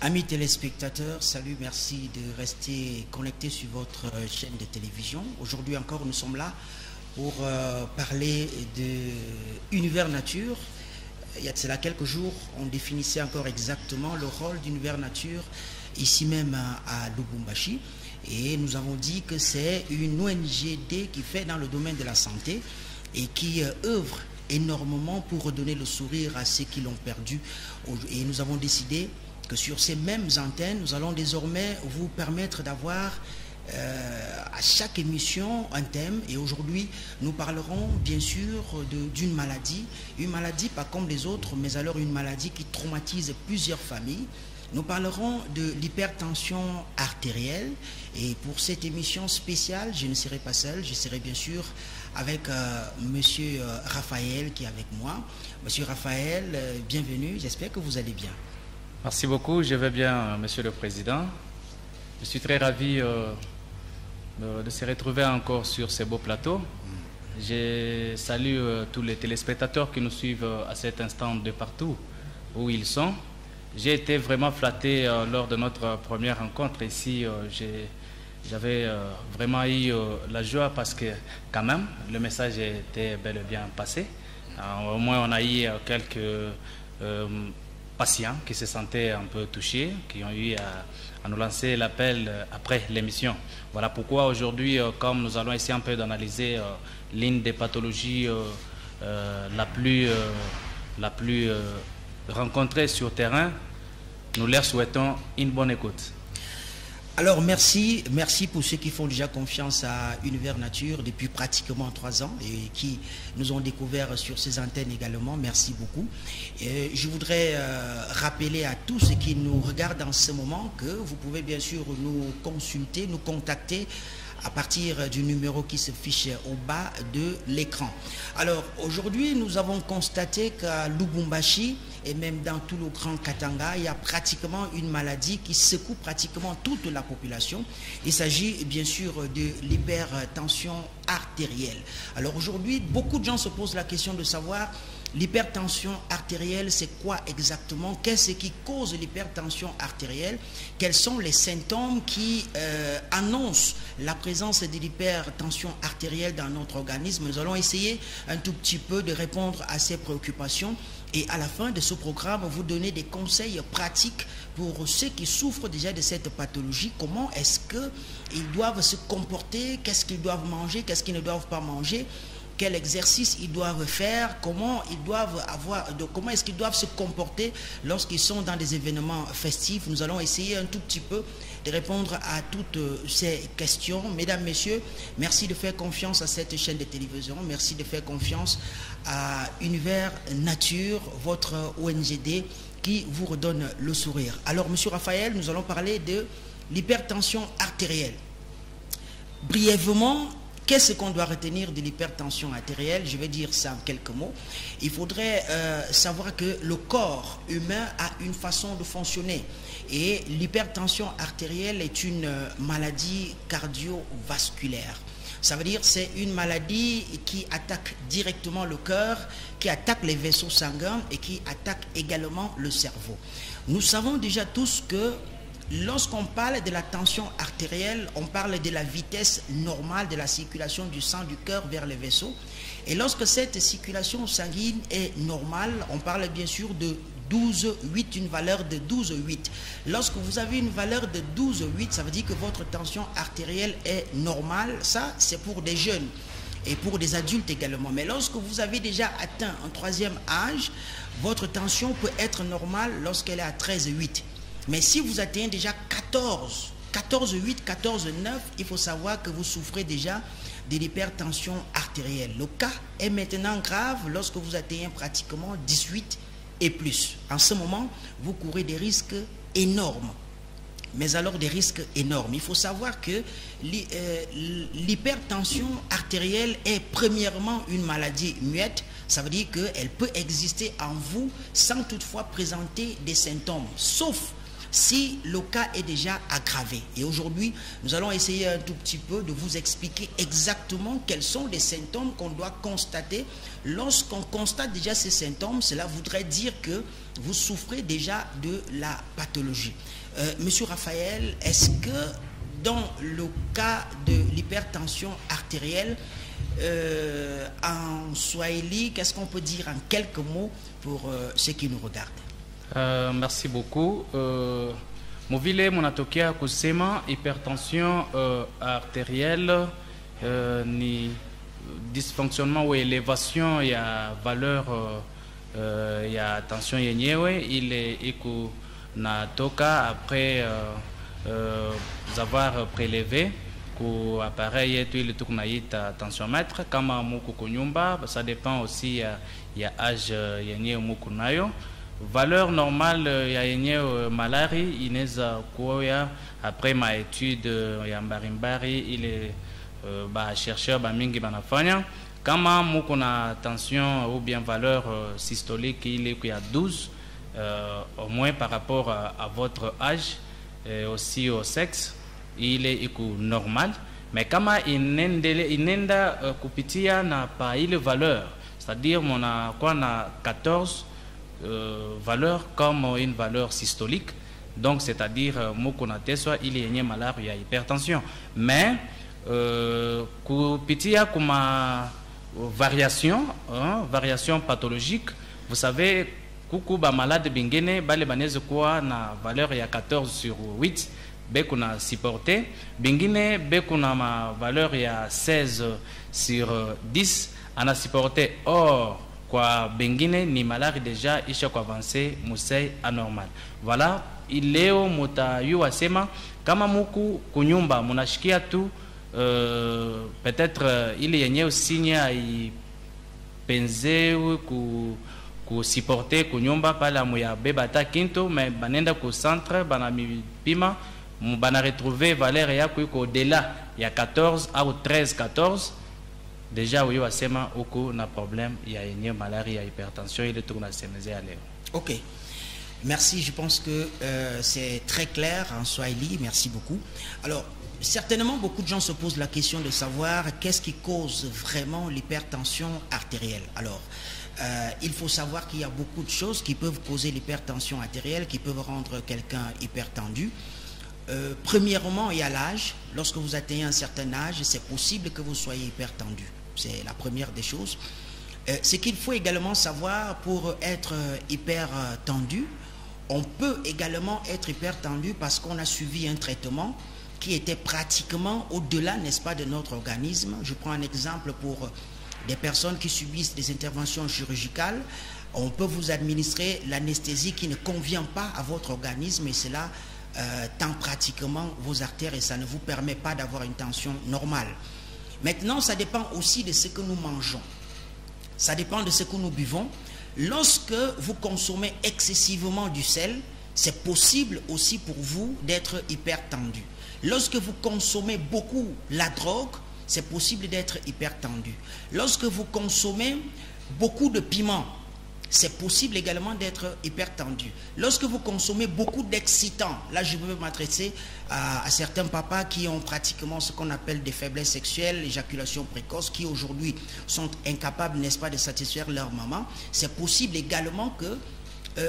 Amis téléspectateurs, salut, merci de rester connectés sur votre chaîne de télévision. Aujourd'hui encore, nous sommes là pour parler de Univers Nature. Il y a de cela quelques jours, on définissait encore exactement le rôle d'Univers Nature ici même à Lubumbashi. Et nous avons dit que c'est une ONGD qui fait dans le domaine de la santé et qui œuvre énormément pour redonner le sourire à ceux qui l'ont perdu. Et nous avons décidé que sur ces mêmes antennes, nous allons désormais vous permettre d'avoir à chaque émission un thème. Et aujourd'hui, nous parlerons bien sûr d'une maladie. Une maladie pas comme les autres, mais alors une maladie qui traumatise plusieurs familles. Nous parlerons de l'hypertension artérielle. Et pour cette émission spéciale, je ne serai pas seul, je serai bien sûr avec Monsieur Raphaël qui est avec moi. Monsieur Raphaël, bienvenue, j'espère que vous allez bien. Merci beaucoup, je vais bien, Monsieur le Président. Je suis très ravi de se retrouver encore sur ce beau plateau. Je salue tous les téléspectateurs qui nous suivent à cet instant de partout où ils sont. J'ai été vraiment flatté lors de notre première rencontre ici. J'avais vraiment eu la joie parce que quand même, le message était bel et bien passé. Au moins, on a eu quelques patients qui se sentaient un peu touchés, qui ont eu à nous lancer l'appel après l'émission. Voilà pourquoi aujourd'hui, comme nous allons essayer un peu d'analyser l'une des pathologies la plus rencontrée sur terrain, nous leur souhaitons une bonne écoute. Alors merci pour ceux qui font déjà confiance à Univers Nature depuis pratiquement 3 ans et qui nous ont découvert sur ces antennes également. Merci beaucoup. Et je voudrais rappeler à tous ceux qui nous regardent en ce moment que vous pouvez bien sûr nous consulter, nous contacter à partir du numéro qui se fiche au bas de l'écran. Alors aujourd'hui, nous avons constaté qu'à Lubumbashi et même dans tout le Grand Katanga, il y a pratiquement une maladie qui secoue pratiquement toute la population. Il s'agit bien sûr de l'hypertension artérielle. Alors aujourd'hui, beaucoup de gens se posent la question de savoir l'hypertension artérielle, c'est quoi exactement? Qu'est-ce qui cause l'hypertension artérielle? Quels sont les symptômes qui annoncent la présence de l'hypertension artérielle dans notre organisme? Nous allons essayer un tout petit peu de répondre à ces préoccupations et à la fin de ce programme, vous donner des conseils pratiques pour ceux qui souffrent déjà de cette pathologie. Comment est-ce qu'ils doivent se comporter? Qu'est-ce qu'ils doivent manger? Qu'est-ce qu'ils ne doivent pas manger? Quel exercice ils doivent faire, comment est-ce qu'ils doivent se comporter lorsqu'ils sont dans des événements festifs. Nous allons essayer un tout petit peu de répondre à toutes ces questions. Mesdames, Messieurs, merci de faire confiance à cette chaîne de télévision, merci de faire confiance à Univers Nature, votre ONGD qui vous redonne le sourire. Alors, Monsieur Raphaël, nous allons parler de l'hypertension artérielle. Brièvement, qu'est-ce qu'on doit retenir de l'hypertension artérielle? Je vais dire ça en quelques mots. Il faudrait savoir que le corps humain a une façon de fonctionner. Et l'hypertension artérielle est une maladie cardiovasculaire. Ça veut dire que c'est une maladie qui attaque directement le cœur, qui attaque les vaisseaux sanguins et qui attaque également le cerveau. Nous savons déjà tous que lorsqu'on parle de la tension artérielle, on parle de la vitesse normale de la circulation du sang du cœur vers les vaisseaux. Et lorsque cette circulation sanguine est normale, on parle bien sûr de 12,8, une valeur de 12,8. Lorsque vous avez une valeur de 12,8, ça veut dire que votre tension artérielle est normale. Ça, c'est pour des jeunes et pour des adultes également. Mais lorsque vous avez déjà atteint un 3e âge, votre tension peut être normale lorsqu'elle est à 13,8. Mais si vous atteignez déjà 14,8, 14,9, il faut savoir que vous souffrez déjà de l'hypertension artérielle. Le cas est maintenant grave lorsque vous atteignez pratiquement 18 et plus. En ce moment, vous courez des risques énormes. Mais alors des risques énormes. Il faut savoir que l'hypertension artérielle est premièrement une maladie muette. Ça veut dire qu'elle peut exister en vous sans toutefois présenter des symptômes. Sauf si le cas est déjà aggravé. Et aujourd'hui, nous allons essayer un tout petit peu de vous expliquer exactement quels sont les symptômes qu'on doit constater. Lorsqu'on constate déjà ces symptômes, cela voudrait dire que vous souffrez déjà de la pathologie. Monsieur Raphaël, est-ce que dans le cas de l'hypertension artérielle, en swahili, qu'est-ce qu'on peut dire en quelques mots pour ceux qui nous regardent? Merci beaucoup. Muvile munatokea kusema hypertension artérielle ni dysfonctionnement ou élévation ya valeur ya tension yenyewe ile iku natoka après avoir prélevé ku appareil yetu ile tukunaita tensiomètre kama muku kunyumba. Ça dépend aussi ya âge yenyewe muku nayo. Valeur normale ya yenyewe malari inaweza kuwa après ma étude ya mbarimbari ile ba chercheur ba mingi banafanya kama muko na tension ou bien valeur systolique il est à 12 au moins par rapport à votre âge et aussi au sexe il est normal, mais kama inenda kupitia na pa ile valeur, c'est-à-dire mon a quoi na 14 valeur comme une valeur systolique, donc c'est-à-dire muko na teswa il est malade ya hypertension, mais kupitia kuma variation pathologique, vous savez kuku ba malade bingene bale baneze kwa na valeur ya 14/8 bekuna supporté bingine bekuna ma valeur ya 16/10 ana supporté. Or kwa bingine ni malade déjà isha kwa avancé musei anormal. Voilà, ileo mutayu asema kama muku kunyumba munashikia tu peut-être il yenye signe ai penze ku supporter kunyumba pala muya bebata kinto, mais banenda ku centre bana pima bana retrouver valeur ya ku au-delà ya 14 ou 13-14 déjà oui wasema uko na problème ya yenye malaria ya hypertension ile tukuna semeze leo. OK. Merci, je pense que c'est très clair en swahili, merci beaucoup. Alors, certainement, beaucoup de gens se posent la question de savoir qu'est-ce qui cause vraiment l'hypertension artérielle. Alors, il faut savoir qu'il y a beaucoup de choses qui peuvent causer l'hypertension artérielle, qui peuvent rendre quelqu'un hypertendu. Premièrement, il y a l'âge. Lorsque vous atteignez un certain âge, c'est possible que vous soyez hypertendu. C'est la première des choses. Ce qu'il faut également savoir pour être hypertendu, on peut également être hypertendu parce qu'on a suivi un traitement qui était pratiquement au-delà, n'est-ce pas, de notre organisme. Je prends un exemple pour des personnes qui subissent des interventions chirurgicales. On peut vous administrer l'anesthésie qui ne convient pas à votre organisme et cela tend pratiquement vos artères et ça ne vous permet pas d'avoir une tension normale. Maintenant, ça dépend aussi de ce que nous mangeons. Ça dépend de ce que nous buvons. Lorsque vous consommez excessivement du sel, c'est possible aussi pour vous d'être hypertendu. Lorsque vous consommez beaucoup la drogue, c'est possible d'être hypertendu. Lorsque vous consommez beaucoup de piment, c'est possible également d'être hypertendu. Lorsque vous consommez beaucoup d'excitants, là je veux m'adresser à certains papas qui ont pratiquement ce qu'on appelle des faiblesses sexuelles, l'éjaculation précoce, qui aujourd'hui sont incapables, n'est-ce pas, de satisfaire leur maman. C'est possible également que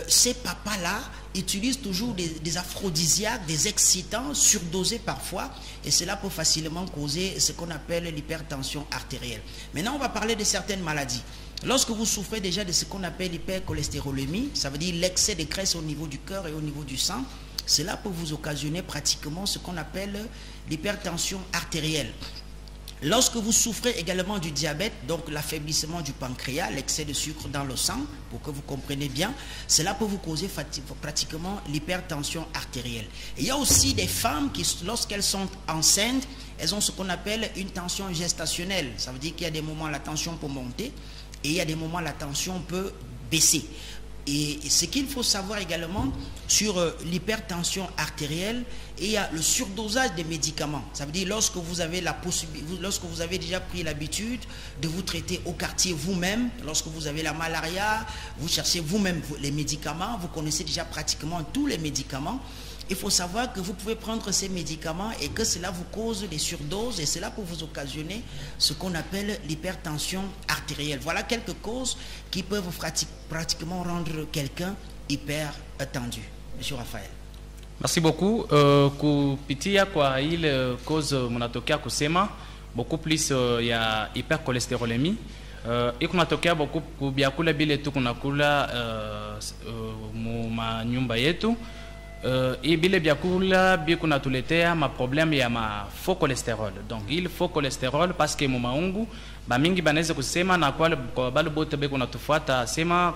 ces papas-là utilisent toujours des aphrodisiaques, des excitants, surdosés parfois, et cela peut facilement causer ce qu'on appelle l'hypertension artérielle. Maintenant, on va parler de certaines maladies. Lorsque vous souffrez déjà de ce qu'on appelle l'hypercholestérolémie, ça veut dire l'excès de graisse au niveau du cœur et au niveau du sang, cela peut vous occasionner pratiquement ce qu'on appelle l'hypertension artérielle. Lorsque vous souffrez également du diabète, donc l'affaiblissement du pancréas, l'excès de sucre dans le sang, pour que vous compreniez bien, cela peut vous causer pratiquement l'hypertension artérielle. Et il y a aussi des femmes qui, lorsqu'elles sont enceintes, elles ont ce qu'on appelle une tension gestationnelle. Ça veut dire qu'il y a des moments où la tension peut monter et il y a des moments où la tension peut baisser. Et ce qu'il faut savoir également sur l'hypertension artérielle, il y a le surdosage des médicaments. Ça veut dire lorsque vous avez la possibilité, lorsque vous avez déjà pris l'habitude de vous traiter au quartier vous-même, lorsque vous avez la malaria, vous cherchez vous-même les médicaments, vous connaissez déjà pratiquement tous les médicaments. il faut savoir que vous pouvez prendre ces médicaments et que cela vous cause des surdoses et cela peut vous occasionner ce qu'on appelle l'hypertension artérielle. Voilà quelques causes qui peuvent pratiquement rendre quelqu'un hyper tendu. Monsieur Raphaël. Merci beaucoup. Kupitia kwa ile cause munatokea kusema beaucoup plus ya hypercholestérolémie. Ikunatokea beaucoup kubyakula bile tu kunakula mu manyumba yetu. Bile byakula bikunatuletea ma problème ya ma faux cholestérol. Donc il faut cholestérol parce que mu maungu ba mingi banaweza kusema na kwa bale bote beko natufuata sema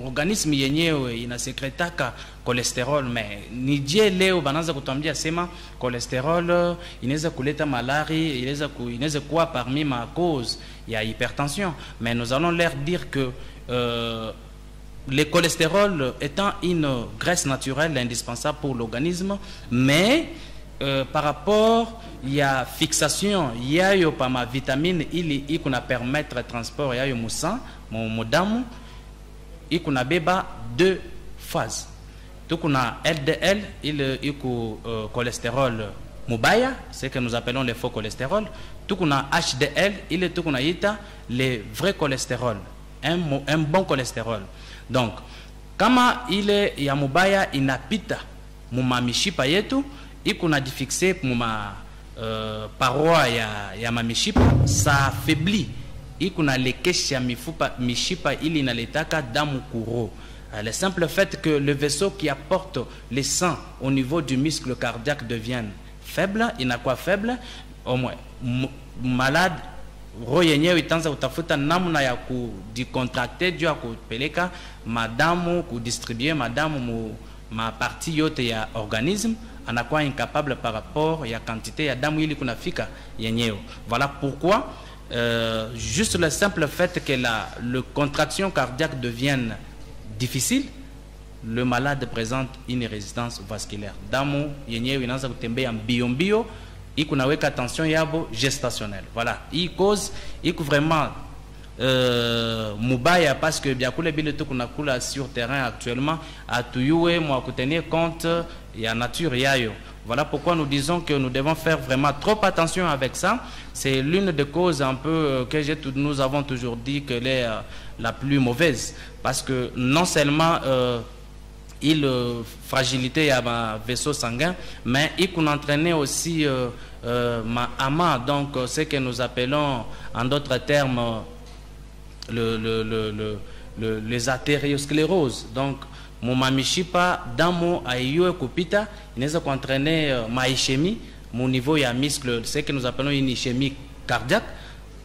organisme yenyewe inasekretaka cholesterol, mais ni je leo banaanza kutuambia sema cholesterol inaweza kuleta malaria, inaweza kuwa parmi ma cause ya hypertension, mais nous allons leur dire que le cholestérol étant une graisse naturelle indispensable pour l'organisme, mais par rapport ya fixation yayo pa ma vitamine ili ikuna permettre transport yayo musan mu damu ikuna beba deux phases. Tukuna LDL il iku cholestérol mubaya, c'est que nous appelons le faux cholestérol. Tukuna HDL il tukuna ita le vrai cholestérol, un bon cholestérol. Donc kama ile ya mubaya inapita muma mishipa yetu ikuna diffixé muma paroi ya mamishipa, ça affaiblit ikuna lekesha mishipa ili inaletaka damu kuro. Le simple fait que le vaisseau qui apporte le sang au niveau du muscle cardiaque devient faible, inakuwa faible, au moins malade roho yenyewe itaanza utafuta namna ya kudicontracter juu ya kupeleka madamu, kudistribuer madamu mu ma partie yote ya organisme, anakuwa incapable par rapport ya quantité ya damu ili kunafika yenyewe. Voilà pourquoi juste le simple fait que le contraction cardiaque devienne difficile, le malade présente une résistance vasculaire. Damu yenyewe inaanza kutembea mbio mbio, ikunaweka tension yabo gestationnelle. Voilà, il cause vraiment mubaya parce que byakule bile tu kunakula sur terrain actuellement atuyue mwa kutenir compte ya nature yayo. Voilà pourquoi nous disons que nous devons faire vraiment trop attention avec ça. C'est l'une des causes un peu que nous avons toujours dit qu'elle est la plus mauvaise, parce que non seulement il fragilité à ma vaisseau sanguin, mais il peut entraîner aussi ma ama, donc ce que nous appelons en d'autres termes les artérioscléroses. Donc mon mamishipa damu aiyue kupita inaweza kuentraîner ma ischémie, mon niveau ya muscle, ce que nous appelons une ischémie cardiaque,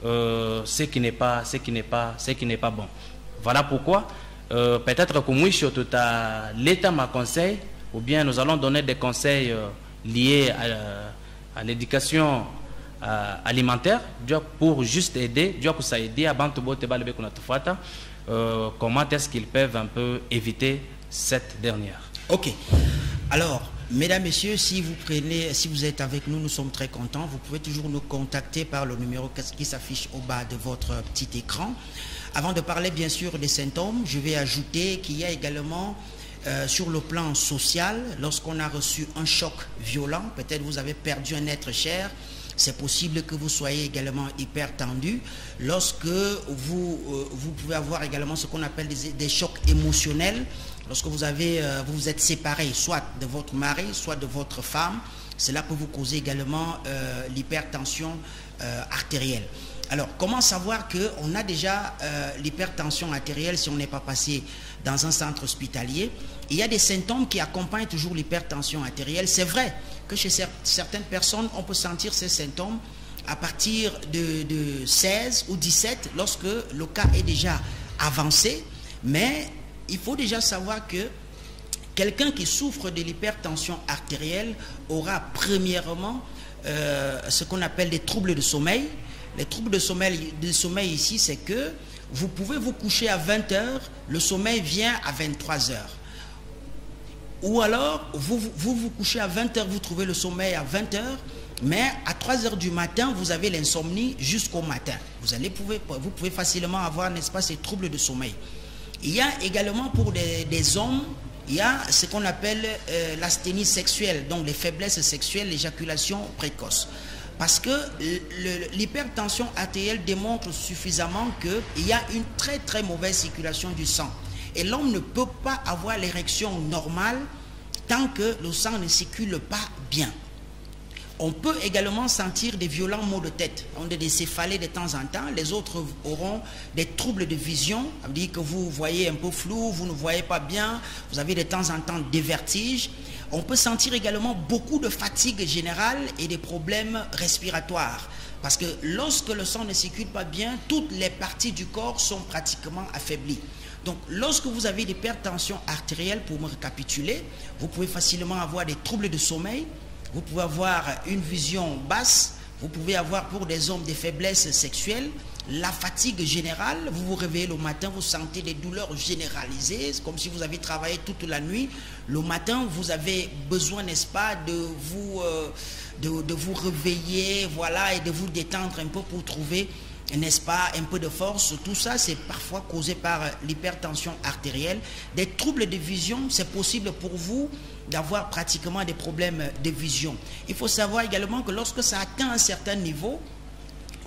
ce qui n'est pas bon. Voilà pourquoi peut-être que mwisho tutaleta ma conseil, ou bien nous allons donner des conseils liés à l'éducation alimentaire pour juste aider, pour s'aider à comment est-ce qu'ils peuvent un peu éviter cette dernière. Ok. Alors, mesdames, messieurs, si vous êtes avec nous, nous sommes très contents. Vous pouvez toujours nous contacter par le numéro qui s'affiche au bas de votre petit écran. Avant de parler bien sûr des symptômes, je vais ajouter qu'il y a également sur le plan social, lorsqu'on a reçu un choc violent, peut-être vous avez perdu un être cher, c'est possible que vous soyez également hyper tendu. Lorsque vous pouvez avoir également ce qu'on appelle des chocs émotionnels, lorsque vous vous êtes séparé soit de votre mari, soit de votre femme, cela peut vous causer également l'hypertension artérielle. Alors, comment savoir qu'on a déjà l'hypertension artérielle si on n'est pas passé dans un centre hospitalier? Il y a des symptômes qui accompagnent toujours l'hypertension artérielle. C'est vrai que chez certaines personnes, on peut sentir ces symptômes à partir de 16 ou 17 lorsque le cas est déjà avancé. Mais il faut déjà savoir que quelqu'un qui souffre de l'hypertension artérielle aura premièrement ce qu'on appelle des troubles de sommeil. Les troubles de sommeil ici, c'est que vous pouvez vous coucher à 20 h, le sommeil vient à 23 h. Ou alors, vous couchez à 20 h, vous trouvez le sommeil à 20 h, mais à 3 h du matin, vous avez l'insomnie jusqu'au matin. Vous pouvez facilement avoir, n'est-ce pas, ces troubles de sommeil. Il y a également pour des hommes il y a ce qu'on appelle l'asthénie sexuelle, donc les faiblesses sexuelles, l'éjaculation précoce. Parce que l'hypertension artérielle démontre suffisamment qu'il y a une très très mauvaise circulation du sang. Et l'homme ne peut pas avoir l'érection normale tant que le sang ne circule pas bien. On peut également sentir des violents maux de tête, des céphalées de temps en temps. Les autres auront des troubles de vision, ça veut dire que vous voyez un peu flou, vous ne voyez pas bien, vous avez de temps en temps des vertiges. On peut sentir également beaucoup de fatigue générale et des problèmes respiratoires. Parce que lorsque le sang ne circule pas bien, toutes les parties du corps sont pratiquement affaiblies. Donc, lorsque vous avez des l'hypertension artérielle, pour me récapituler, vous pouvez facilement avoir des troubles de sommeil, vous pouvez avoir une vision basse, vous pouvez avoir pour des hommes des faiblesses sexuelles, la fatigue générale, vous vous réveillez le matin, vous sentez des douleurs généralisées, c'est comme si vous avez travaillé toute la nuit. Le matin, vous avez besoin, n'est-ce pas, de vous réveiller, voilà, et de vous détendre un peu pour trouver, n'est-ce pas, un peu de force. Tout ça, c'est parfois causé par l'hypertension artérielle. Des troubles de vision, c'est possible pour vous d'avoir pratiquement des problèmes de vision. Il faut savoir également que lorsque ça atteint un certain niveau,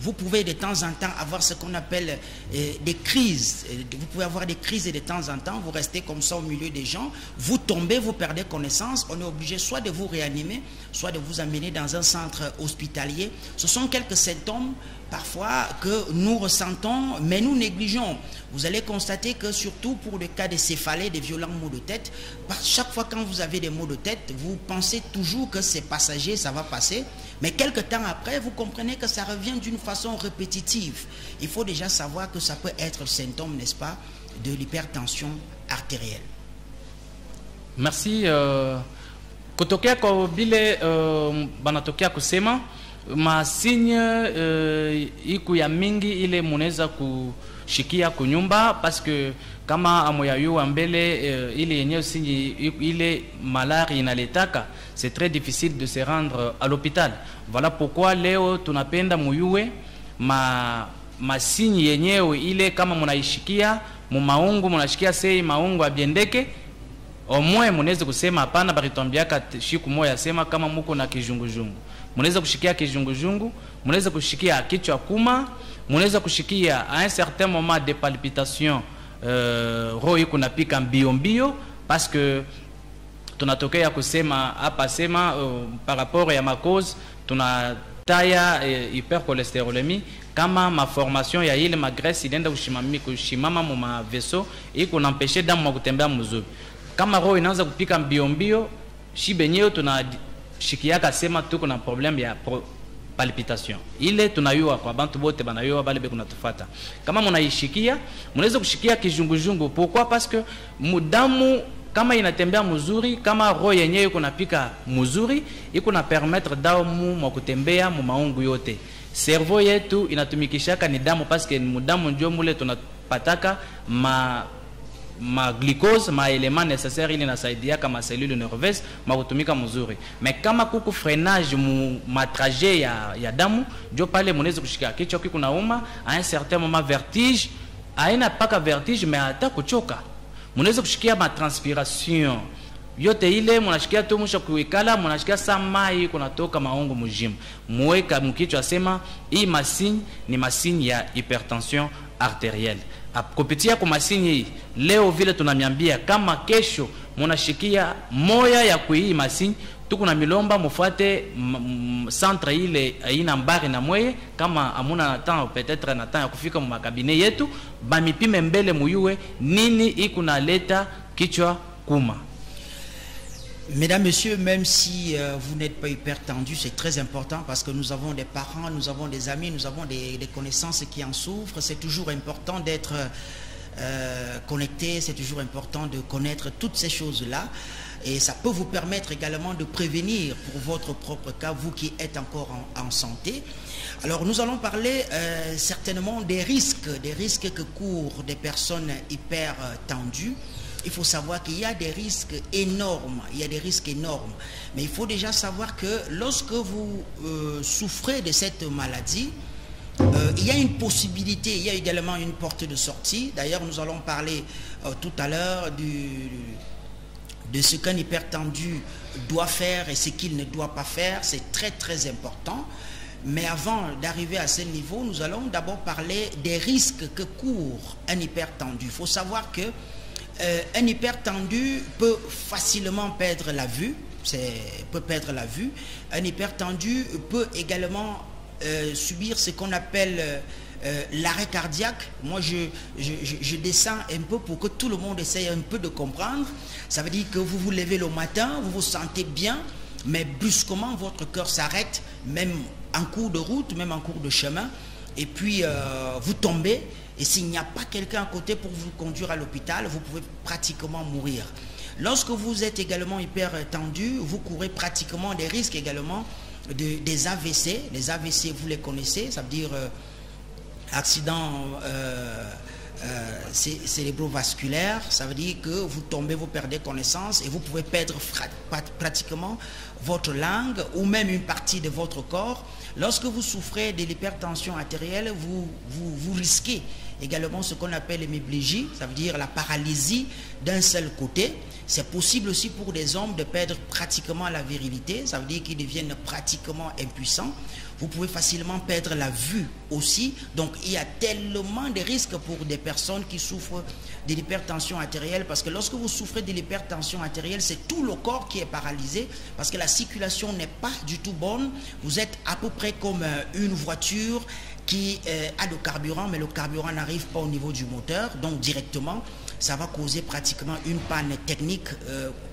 vous pouvez de temps en temps avoir ce qu'on appelle des crises. Vous pouvez avoir des crises et de temps en temps, vous restez comme ça au milieu des gens, vous tombez, vous perdez connaissance, on est obligé soit de vous réanimer, soit de vous amener dans un centre hospitalier. Ce sont quelques symptômes parfois que nous ressentons, mais nous négligeons. Vous allez constater que surtout pour le cas des céphalées, des violents maux de tête, chaque fois quand vous avez des maux de tête, vous pensez toujours que c'est passager, ça va passer. Mais quelques temps après, vous comprenez que ça revient d'une façon répétitive. Il faut déjà savoir que ça peut être le symptôme, n'est-ce pas, de l'hypertension artérielle. Merci. Kutokea kwa vile banatokea kusema masigne iku ya mingi ile munaweza kushikia kunyumba parce que kama amoyayo mbele ile yenyewe sinyi ile malaria inaletaka, c'est très difficile de se rendre à l'hôpital. Voilà pourquoi leo tunapenda muyue masinyi yenyewe ile kama munaishikia mumaungu, munashikia sei maungu abiendeke omwe, munaweza kusema hapana, baritombiaka shiku moya sema kama muko na kijungujungu, munaweza kushikia kijungujungu, munaweza kushikia kichwa kuma, munaweza kushikia à un certain moment des palpitations, roho iko napika mbio mbio, parce que tunatokea kusema hapa sema par rapport ya cause tunataya hypercholestérolémie kama malformation ya ile magresse inaenda kushimama mu maveso iko nampeshe damu kutembea mzuri. Kama roho inaanza kupika mbio mbio, shi benyewe tunashikiaka sema tuko na problème ya palpitation. Ile tunayua kwa bantu bote banayua bale beku natufata. Kama munaishikia, munaweza kushikia kijungujungu. Pourquoi? Parce que mudamu kama inatembea mzuri, kama roho yenyewe iko napika mzuri, iko na permettre damu mu kutembea mu maungu yote. Cerveau yetu inatumikishaka ni damu parce que mudamu ndio mule tunapataka ma glucose, ma élément nécessaire ili nasaidia kama cellule nerveuse makutumika mzuri. Mais kama kuku freinage ma trajet ya damu, ndio pale munaweza kushika kichwa kiko nauma, à un certain moment vertige, haina paka vertige mais hata kuchoka. Munaweza kushikia ma transpiration. Yote ile munashikia tu musha kuikala, munashikia samai kunatoka maungu mujimu. Muweka mkichwa sema hii masigne ni masigne ya hypertension artérielle. Kupitia kwa masigne hii leo vile tunamiambia kama kesho munashikia moya ya kuhii masigne, tuko na milomba mufuate centre ile ina mbari na mweye, kama amuna na temps peut-être na temps ya kufika mu makabine yetu bamipime mbele muyue nini iko na leta kichwa kuma. Mesdames, Messieurs, même si vous n'êtes pas hypertendu, c'est très important parce que nous avons des parents, nous avons des amis, nous avons des connaissances qui en souffrent. C'est toujours important d'être connecté, c'est toujours important de connaître toutes ces choses-là. Et ça peut vous permettre également de prévenir pour votre propre cas, vous qui êtes encore en santé. Alors nous allons parler certainement des risques que courent des personnes hyper tendues. Il faut savoir qu'il y a des risques énormes, mais il faut déjà savoir que lorsque vous souffrez de cette maladie, il y a une possibilité, il y a également une porte de sortie. D'ailleurs, nous allons parler tout à l'heure de ce qu'un hypertendu doit faire et ce qu'il ne doit pas faire. C'est très très important. Mais avant d'arriver à ce niveau, nous allons d'abord parler des risques que court un hypertendu. Il faut savoir que un hypertendu peut facilement perdre la vue. Un hypertendu peut également subir ce qu'on appelle l'arrêt cardiaque. Moi, je descends un peu pour que tout le monde essaye un peu de comprendre. Ça veut dire que vous vous levez le matin, vous vous sentez bien, mais brusquement, votre cœur s'arrête, même en cours de route, même en cours de chemin, et puis vous tombez, et s'il n'y a pas quelqu'un à côté pour vous conduire à l'hôpital, vous pouvez pratiquement mourir. Lorsque vous êtes également hyper tendu, vous courez pratiquement des risques également des AVC. Les AVC, vous les connaissez, ça veut dire accident cérébrovasculaire. Ça veut dire que vous tombez, vous perdez connaissance et vous pouvez perdre pratiquement votre langue ou même une partie de votre corps. Lorsque vous souffrez de l'hypertension artérielle, vous risquez également ce qu'on appelle l'hémiplégie, ça veut dire la paralysie d'un seul côté. C'est possible aussi pour des hommes de perdre pratiquement la virilité, ça veut dire qu'ils deviennent pratiquement impuissants. Vous pouvez facilement perdre la vue aussi. Donc il y a tellement de risques pour des personnes qui souffrent de l'hypertension artérielle, parce que lorsque vous souffrez de l'hypertension artérielle, c'est tout le corps qui est paralysé, parce que la circulation n'est pas du tout bonne. Vous êtes à peu près comme une voiture qui a de carburant, mais le carburant n'arrive pas au niveau du moteur, donc directement ça va causer pratiquement une panne technique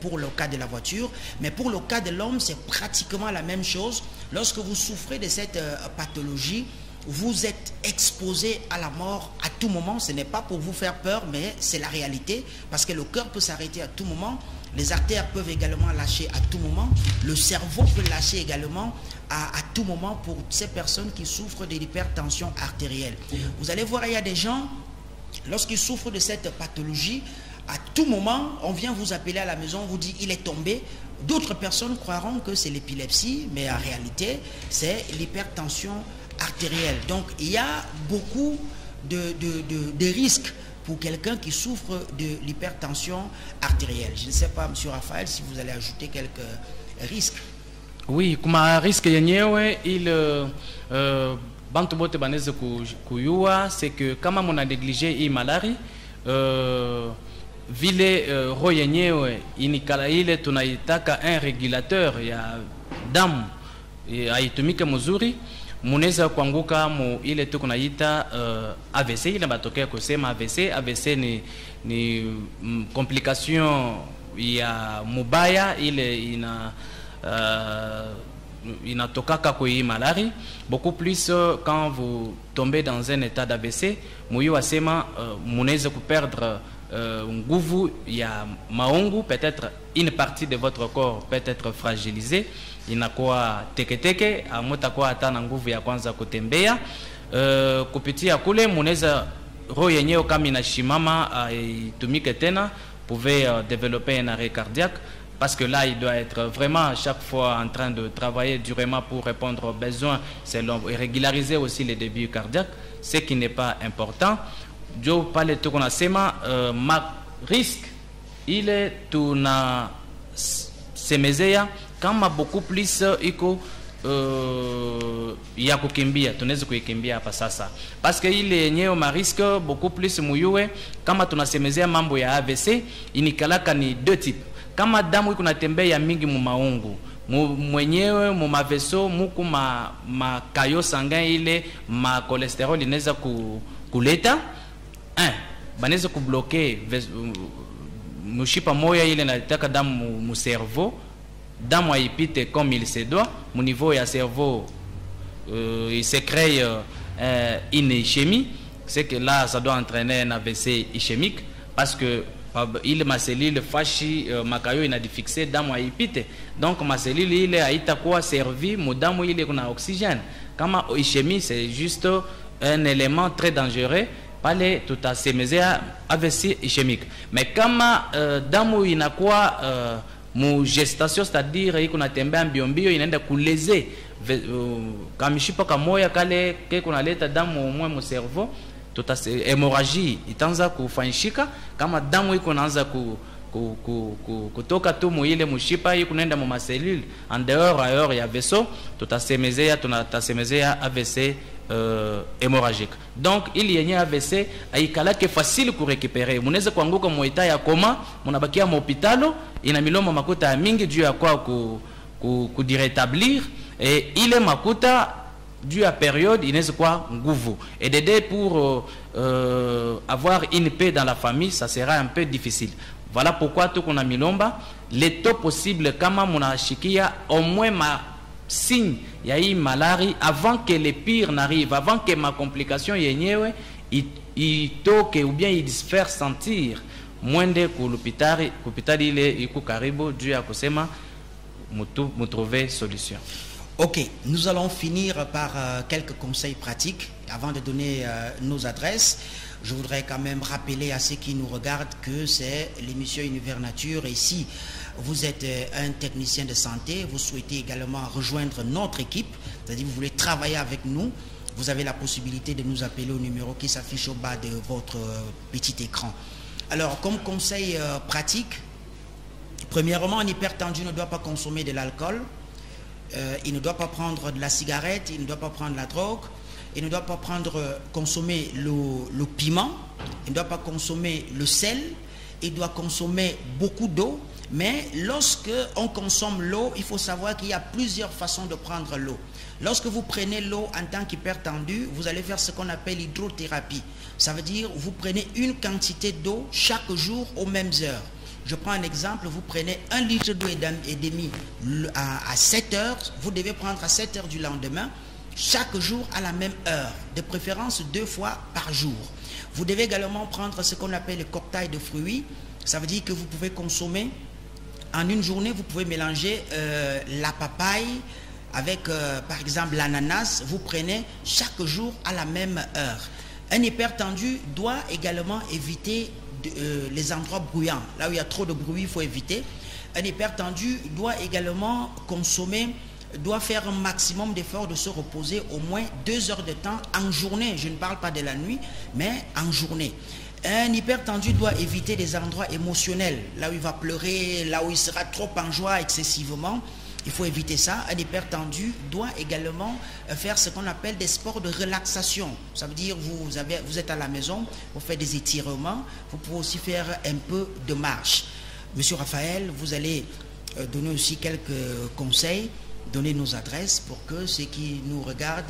pour le cas de la voiture. Mais pour le cas de l'homme, c'est pratiquement la même chose. Lorsque vous souffrez de cette pathologie, vous êtes exposé à la mort à tout moment. Ce n'est pas pour vous faire peur, mais c'est la réalité, parce que le cœur peut s'arrêter à tout moment, les artères peuvent également lâcher à tout moment, le cerveau peut lâcher également à tout moment pour ces personnes qui souffrent de l'hypertension artérielle. Vous allez voir, il y a des gens, lorsqu'ils souffrent de cette pathologie, à tout moment, on vient vous appeler à la maison, on vous dit il est tombé. D'autres personnes croiront que c'est l'épilepsie, mais en réalité, c'est l'hypertension artérielle. Donc, il y a beaucoup de risques pour quelqu'un qui souffre de l'hypertension artérielle. Je ne sais pas, M. Raphaël, si vous allez ajouter quelques risques. Oui, comme un risque yenyewe, bantu bote baneze kuyua, c'est que kama mona négligé hii malari vile roho yenyewe inikala ile tunaitaka un régulateur ya damu haitumike mzuri, munaweza kuanguka mu ile tu kunaita AVC. Ile batokea kusema AVC. AVC ni complication ya mubaya ile inatokaka kwa hii malari. Beaucoup plus quand vous tombez dans un état d'AVC, muyo asema munaweza kuperdre nguvu ya maungu, peut-être une partie de votre corps peut être fragilisée, inakuwa teketeke, amutakuwa hata na nguvu ya kwanza kutembea. Kupitia kule munaweza roho yenyewe kama inashimama itumike tena, pouvez développer un arrêt cardiaque, parce que là il doit être vraiment chaque fois en train de travailler durement pour répondre aux besoins selon et régulariser aussi les débuts cardiaques, ce qui n'est pas important. Jo pale tu kunasema ma risque ile tuna semezea kama beaucoup plus iko ya kukimbia, tunaweza kuikimbia hapa sasa, parce que ile yenyewe ma risque beaucoup plus muyue kama tunasemezea mambo ya AVC inikalaka ni deux types. Kama damu iko natembea mingi mu maungu mwenyewe mu maveso muku ma kayo sanguin ile ma cholesterol inaweza kuleta banaweza kubloquer mushipa moya ile nataka damu mu cerveau, damu haipite comme il se doit mu niveau ya cerveau, il se crée une ischémie, c'est que là ça doit entraîner un AVC ischémique, parce que ile maselile fashi makayo inadifixé damu haipite, donc maselile ile haitakuwa servi mu damu ile kuna oxygène. Kama ischémie c'est juste un élément très dangereux pale tutasemezea AVC ischémique. Mais kama damu inakuwa mu gestation, c'est-à-dire iko natembea mbio mbio inaenda kuleze kamishipa kamoya kale ke kunaleta damu mwe mu cerveau, hémorragie itaanza kufanyishika. Kama damu iko naanza kutoka tu muile mushipa hii kunaenda mu maselule en dehors ailleurs ya vaisseau tutasemezea AVC hémorragique. Donc il y a AVC aikalake facile ku récupérer, munaweza kuanguka mu etat ya koma, munabakia mu hôpitalo ina miloma makuta mingi juu ya kwa ku rétablir, et ile makuta dû à période inaweza kwa nguvu, et d'aider pour avoir une paix dans la famille, ça sera un peu difficile. Voilà pourquoi tout qu'on a milomba le taux possible kama munashikia au moins ma signe ya hii malaria avant que le pire n'arrive, avant que ma complication yenyewe itoke ou bien il se faire sentir mwende kulupitari ile iko karibu juu ya kusema mu trouver solution. Ok, nous allons finir par quelques conseils pratiques avant de donner nos adresses. Je voudrais quand même rappeler à ceux qui nous regardent que c'est l'émission Univers Nature, et si vous êtes un technicien de santé, vous souhaitez également rejoindre notre équipe, c'est-à-dire vous voulez travailler avec nous, vous avez la possibilité de nous appeler au numéro qui s'affiche au bas de votre petit écran. Alors, comme conseil pratique, premièrement, un hypertendu ne doit pas consommer de l'alcool, il ne doit pas prendre de la cigarette, il ne doit pas prendre la drogue, il ne doit pas consommer le piment, il ne doit pas consommer le sel, il doit consommer beaucoup d'eau. Mais lorsque on consomme l'eau, il faut savoir qu'il y a plusieurs façons de prendre l'eau. Lorsque vous prenez l'eau en tant qu'hypertendu, vous allez faire ce qu'on appelle l'hydrothérapie. Ça veut dire vous prenez une quantité d'eau chaque jour aux mêmes heures. Je prends un exemple, vous prenez 1 litre d'eau et demi à 7 heures, vous devez prendre à 7 heures du lendemain, chaque jour à la même heure, de préférence 2 fois par jour. Vous devez également prendre ce qu'on appelle le cocktail de fruits. Ça veut dire que vous pouvez consommer, en une journée, vous pouvez mélanger la papaye avec par exemple l'ananas, vous prenez chaque jour à la même heure. Un hypertendu doit également éviter les endroits bruyants. Là où il y a trop de bruit, il faut éviter. Un hypertendu doit également consommer, doit faire un maximum d'efforts de se reposer au moins 2 heures de temps en journée. Je ne parle pas de la nuit, mais en journée. Un hypertendu doit éviter des endroits émotionnels, là où il va pleurer, là où il sera trop en joie excessivement. Il faut éviter ça. Un hypertendu doit également faire ce qu'on appelle des sports de relaxation. Ça veut dire vous êtes à la maison, vous faites des étirements, vous pouvez aussi faire un peu de marche. Monsieur Raphaël, vous allez donner aussi quelques conseils, donner nos adresses pour que ceux qui nous regardent,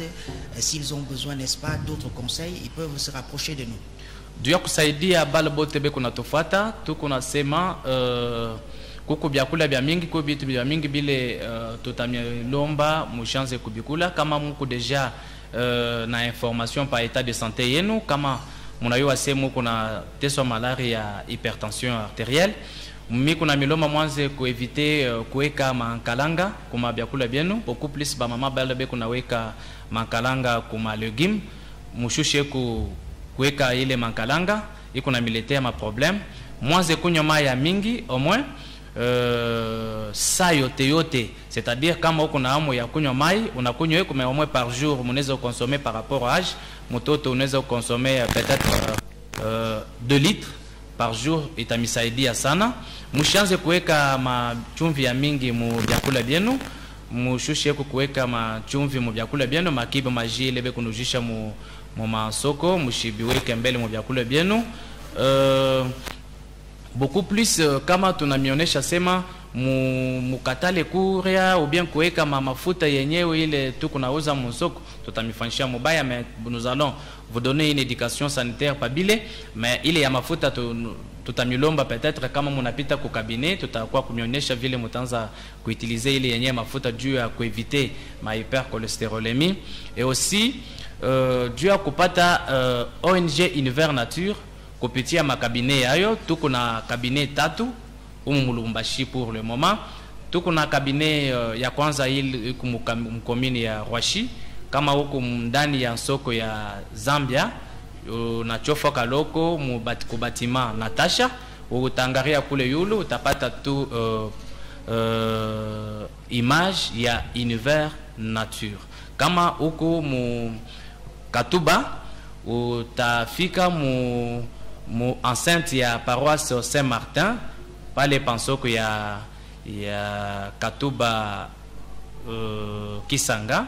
s'ils ont besoin, n'est-ce pas, d'autres conseils, ils peuvent se rapprocher de nous. Duya kusaidia bale bote be kunatufata tuko nasema kuko byakula bya mingi ko bitu bya mingi bile tutamilomba mushanze kubikula kama muko deja na information par état de santé yenu, kama munayo asemu kuna teso malaria ya hypertension artérielle, mi kuna miloma mwanze kuevite kuweka mankalanga kuma byakula byenu, beaucoup plus ba mama bale be kunaweka mankalanga kuma legume mushushe kuweka ile mankalanga iko na miletea ma problème. Mwanze kunywa mai ya mingi au moins saa yote, c'est-à-dire kama uko na hamu ya kunywa mai unakunywa iko au moins par jour, munaweza consommer par rapport à âge. Mtoto unaweza consommer peut-être 2 litres par jour, itamisaidia sana. Mushanze kuweka machumvi ya mingi mu vyakula byenu, mushushe kuweka machumvi mu vyakula byenu, makibe majile be kunujisha mu masoko, mushibiweke mbele mu vyakula byenu. Beaucoup plus kama tunamionesha sema mukatale kuria ou bien kuweka mafuta yenyewe ile tu kunauza musoko, tutamifanyisha mubaya, mais nous allons vous donner une éducation sanitaire pabile. Mais ile ya mafuta tutamilomba peut-être kama munapita ku cabinet, tutakuwa kumionyesha vile mutanza kuutiliser ile yenyewe mafuta juu ya kueviter ma hypercholestérolémie, et aussi juu ya kupata ONG Univers Nature kupitia makabine yayo. Tuko na kabine 3 umu Lubumbashi pour le moment. Tuko na kabine ya kwanza ile mkomini ya Rwashi, kama huko ndani ya soko ya Zambia na chofa kaloko kubatima Natasha, utangaria kule yulu utapata tu image ya Univers Nature. Kama huko mu Katuba utafika mu enceinte ya paroisse Saint-Martin, pale pansoko ya Katuba Kisanga,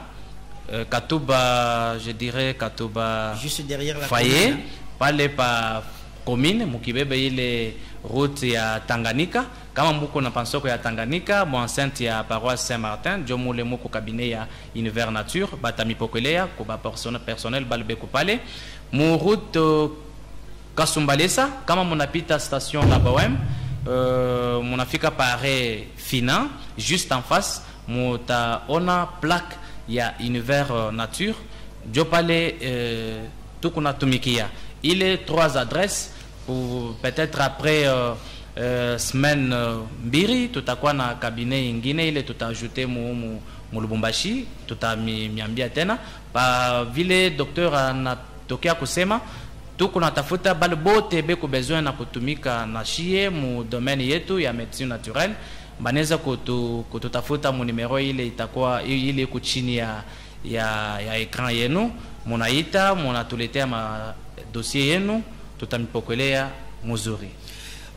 Katuba, je dirais Katuba juste derrière la foyer, commune. pale pa commune mukibebe ile route ya Tanganyika. Kama mbuko na pansoko ya Tanganyika, mo enceinte ya paroisse Saint-Martin, jomo le moko cabinet ya Univers Nature, batami pokelea ko ba personnel balbe ko pale. Mo route Kasumbalesa, kama monapita station la Bohème, monafika pare Fina, juste en face, mota ona plaque ya Univers Nature, jo pale tukuna tumikia. Il est 3 adresses pour peut-être après semaine mbiri tutakuwa na cabinet ingine ile tutaajouter mu Lubumbashi, tutamiambia tena pa vile docteur anatokea kusema tukuna tafuta bale bote beko besoin na kutumika na shie mu domaine yetu ya médecine naturelle, banaweza kututafuta mu numero ile itakuwa ile iko chini ya ekran yenu, munaita munatuletea ma dossier yenu, tutamipokelea muzuri.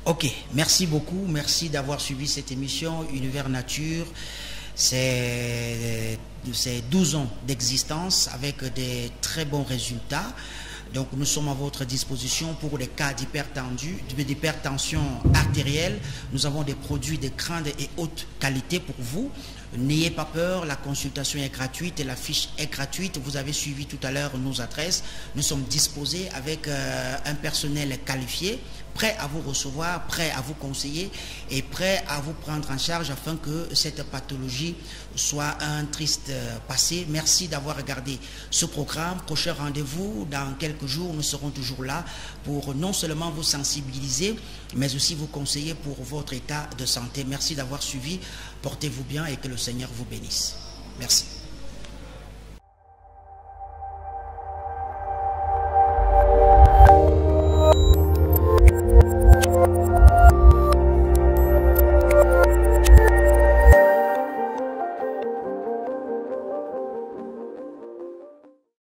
Ok, merci beaucoup, merci d'avoir suivi cette émission Univers Nature. C'est 12 ans d'existence avec des très bons résultats. Donc nous sommes à votre disposition pour les cas d'hypertension artérielle. Nous avons des produits de grande et haute qualité pour vous. N'ayez pas peur, la consultation est gratuite et la fiche est gratuite. Vous avez suivi tout à l'heure nos adresses. Nous sommes disposés avec un personnel qualifié, prêt à vous recevoir, prêt à vous conseiller et prêt à vous prendre en charge afin que cette pathologie soit un triste passé. Merci d'avoir regardé ce programme. Prochain rendez-vous dans quelques jours. Nous serons toujours là pour non seulement vous sensibiliser, mais aussi vous conseiller pour votre état de santé. Merci d'avoir suivi. Portez-vous bien et que le Seigneur vous bénisse. Merci.